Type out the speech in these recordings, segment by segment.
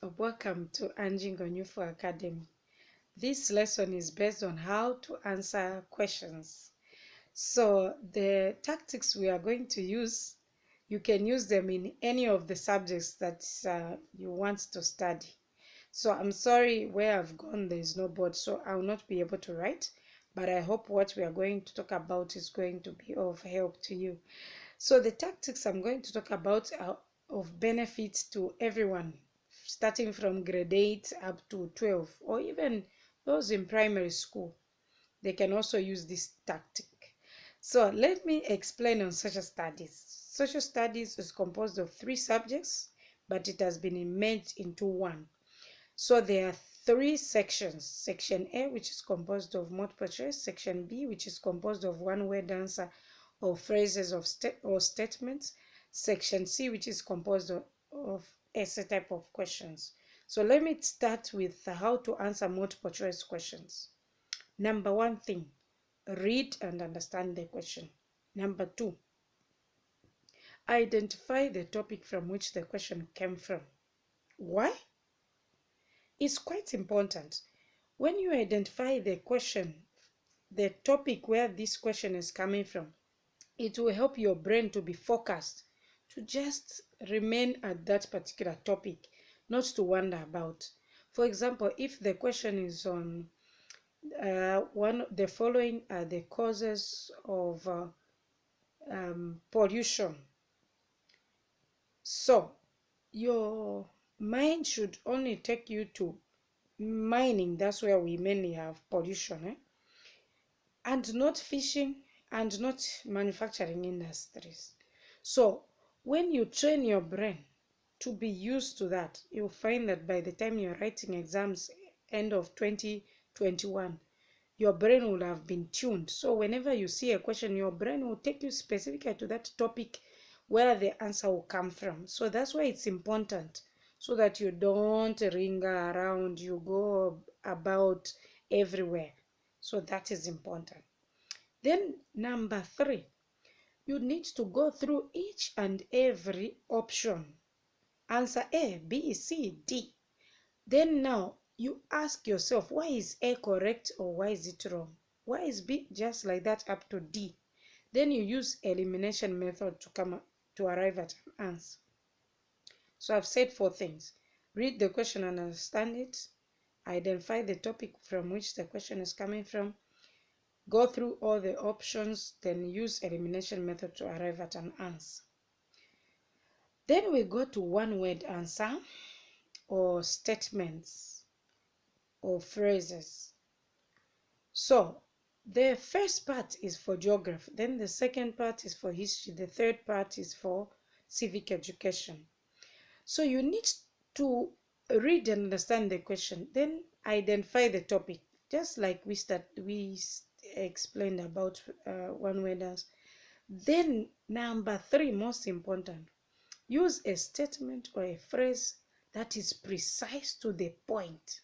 Welcome to Anjing Onyufo Academy. This lesson is based on how to answer questions. So the tactics we are going to use, you can use them in any of the subjects that you want to study. So I'm sorry where I've gone, there is no board, so I will not be able to write, but I hope what we are going to talk about is going to be of help to you. So the tactics I'm going to talk about are of benefit to everyone, starting from grade 8 up to 12, or even those in primary school. They can also use this tactic. So let me explain on social studies. Social studies is composed of 3 subjects, but it has been merged into one. So there are 3 sections. Section A, which is composed of multiple choice. Section B, which is composed of one-word answer or phrases or statements. Section C, which is composed of essay type of questions. So let me start with how to answer multiple choice questions. Number 1 thing, read and understand the question. Number 2, identify the topic from which the question came from. Why? It's quite important. When you identify the question, the topic where this question is coming from, it will help your brain to be focused, to just remain at that particular topic, not to wander about. For example, if the question is on the following are the causes of pollution. So your mind should only take you to mining. That's where we mainly have pollution, and not fishing and not manufacturing industries. So when you train your brain to be used to that, you'll find that by the time you're writing exams end of 2021, your brain will have been tuned. So whenever you see a question, your brain will take you specifically to that topic where the answer will come from. So that's why it's important, so that you don't ring around, you go about everywhere. So that is important. Then number 3, you need to go through each and every option. Answer A, B, C, D. Then now you ask yourself, why is A correct or why is it wrong? Why is B? Just like that up to D. Then you use elimination method to arrive at an answer. So I've said 4 things. Read the question and understand it. Identify the topic from which the question is coming from. Go through all the options, then use elimination method to arrive at an answer. Then we go to one-word answer or statements or phrases. So the first part is for geography, then the second part is for history, the third part is for civic education. So you need to read and understand the question, then identify the topic, just like we explained about one-word answer. Then number 3, most important, use a statement or a phrase that is precise to the point,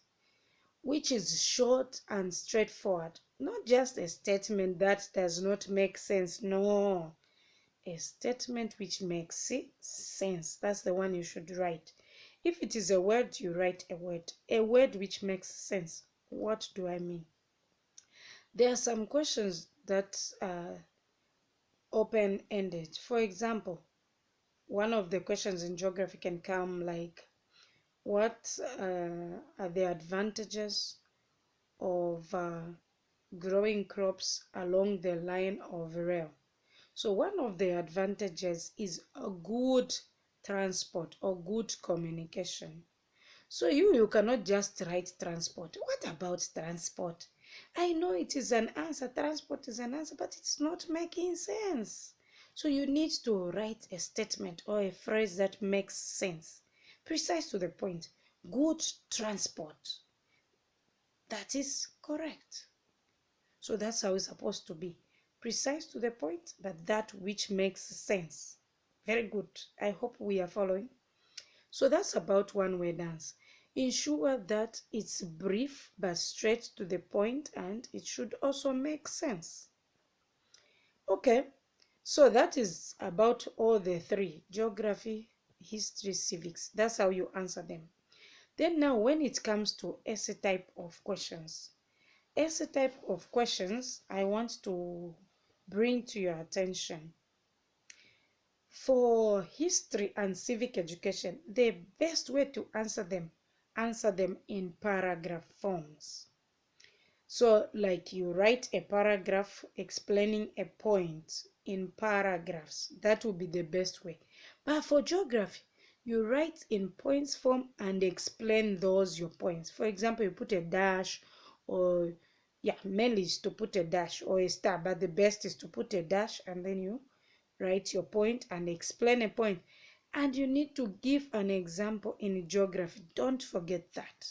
which is short and straightforward. Not just a statement that does not make sense. No, a statement which makes sense. That's the one you should write. If it is a word, you write a word which makes sense. What do I mean? There are some questions that are open-ended. For example, one of the questions in geography can come like, what are the advantages of growing crops along the line of rail? So one of the advantages is a good transport or good communication. So you cannot just write transport. What about transport? I know it is an answer, transport is an answer, but it's not making sense. So you need to write a statement or a phrase that makes sense, precise to the point. Good transport. That is correct. So that's how it's supposed to be. Precise to the point, but that which makes sense. Very good. I hope we are following. So that's about one-word answer. Ensure that it's brief but straight to the point, and it should also make sense. Okay, so that is about all the 3: geography, history, civics. That's how you answer them. Then now when it comes to essay type of questions, essay type of questions I want to bring to your attention. For history and civic education, the best way to answer them in paragraph forms. So like you write a paragraph explaining a point in paragraphs. That would be the best way. But for geography, you write in points form and explain those your points. For example, you put a dash, or yeah, mainly is to put a dash or a star, but the best is to put a dash and then you write your point and explain a point. And you need to give an example in geography. Don't forget that.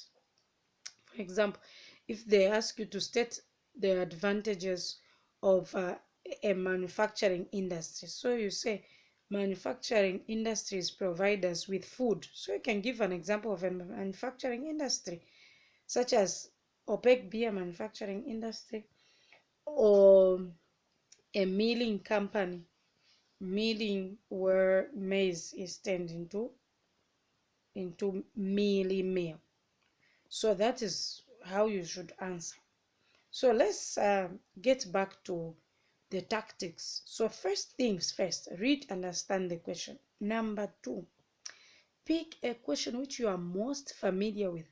For example, if they ask you to state the advantages of a manufacturing industry, so you say manufacturing industries provide us with food. So you can give an example of a manufacturing industry, such as opaque beer manufacturing industry, or a milling company, milling where maize is turned into mealy meal. So that is how you should answer. So let's get back to the tactics. So first things first, read, understand the question. Number two, pick a question which you are most familiar with,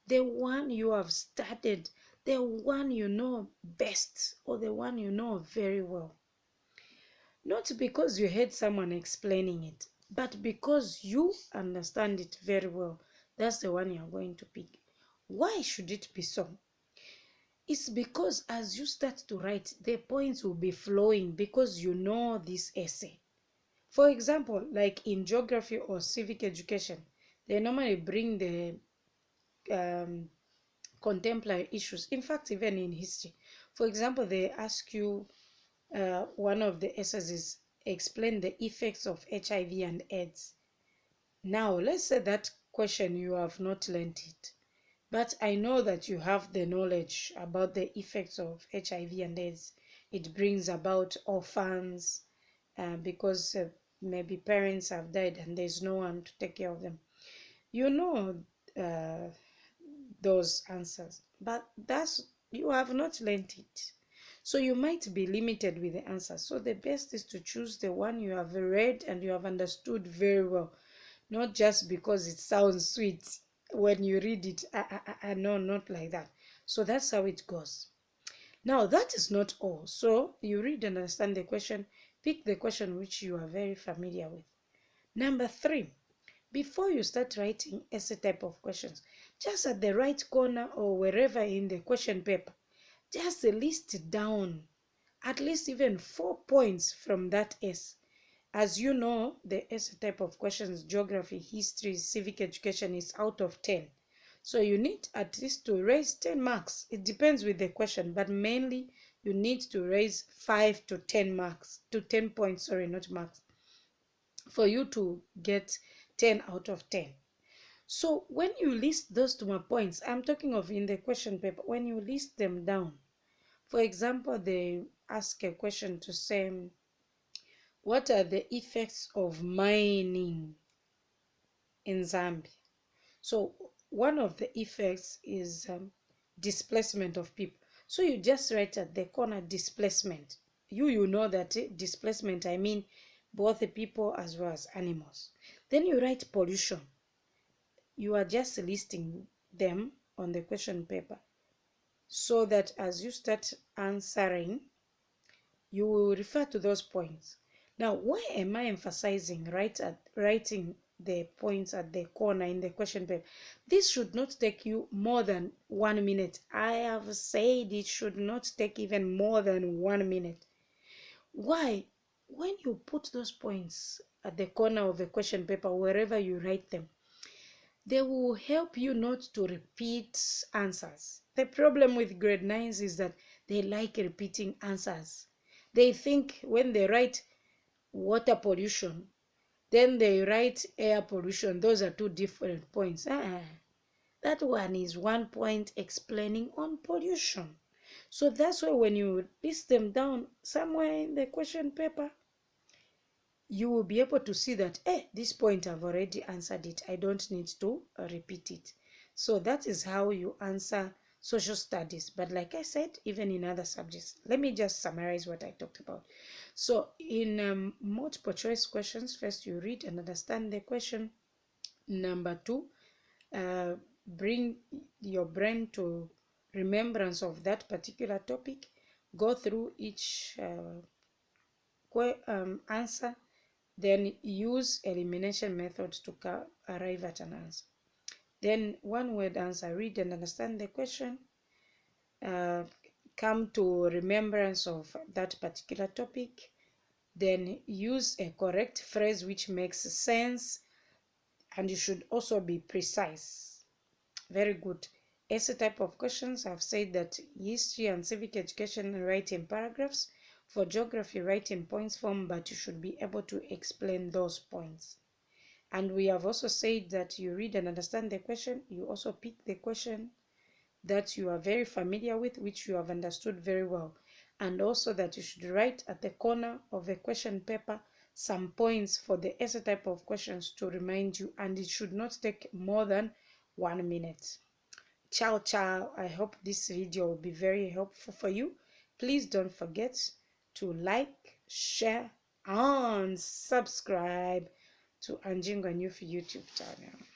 the one you have studied, the one you know best, or the one you know very well. Not because you heard someone explaining it, but because you understand it very well. That's the one you're going to pick. Why should it be so? It's because as you start to write, the points will be flowing because you know this essay. For example, like in geography or civic education, they normally bring the um, contemporary issues. In fact, even in history, for example, they ask you, one of the essays is explain the effects of HIV and AIDS. Now, let's say that question you have not learned it, but I know that you have the knowledge about the effects of HIV and AIDS. It brings about orphans because maybe parents have died and there's no one to take care of them. You know uh, those answers, but that's you have not learned it. So you might be limited with the answers. So the best is to choose the one you have read and you have understood very well, not just because it sounds sweet when you read it. No, not like that. So that's how it goes. Now that is not all. So you read and understand the question, pick the question which you are very familiar with. Number three, before you start writing essay type of questions, just at the right corner or wherever in the question paper, just list down at least even 4 points from that essay. As you know, the essay type of questions, geography, history, civic education, is out of 10. So you need at least to raise 10 marks. It depends with the question, but mainly you need to raise 5 to 10 marks, to 10 points, sorry, not marks, for you to get 10 out of 10. So when you list those 2 points, I'm talking of in the question paper, when you list them down, for example, they ask a question to say, what are the effects of mining in Zambia? So one of the effects is displacement of people. So you just write at the corner displacement. You know that displacement, I mean both the people as well as animals. Then you write pollution. You are just listing them on the question paper so that as you start answering, you will refer to those points. Now, why am I emphasizing writing the points at the corner in the question paper? This should not take you more than 1 minute. I have said it should not take even more than 1 minute. Why? When you put those points at the corner of the question paper, wherever you write them, they will help you not to repeat answers. The problem with grade 9s is that they like repeating answers. They think when they write water pollution, then they write air pollution. Those are two different points. That one is 1 point explaining on pollution. So that's why when you list them down somewhere in the question paper, you will be able to see that, this point I've already answered it. I don't need to repeat it. So that is how you answer social studies. But like I said, even in other subjects, let me just summarize what I talked about. So in multiple choice questions, first you read and understand the question. Number two, bring your brain to remembrance of that particular topic. Go through each answer, then use elimination methods to arrive at an answer. Then one word answer, read and understand the question, uh, come to remembrance of that particular topic, then use a correct phrase which makes sense, and you should also be precise. Very good. Essay type of questions, I've said that history and civic education write in paragraphs. For geography, write in points form, but you should be able to explain those points. And we have also said that you read and understand the question. You also pick the question that you are very familiar with, which you have understood very well. And also that you should write at the corner of the question paper some points for the essay type of questions to remind you, and it should not take more than 1 minute. Ciao, ciao. I hope this video will be very helpful for you. Please don't forget to like, share, and subscribe to Anjingwa Youth YouTube channel.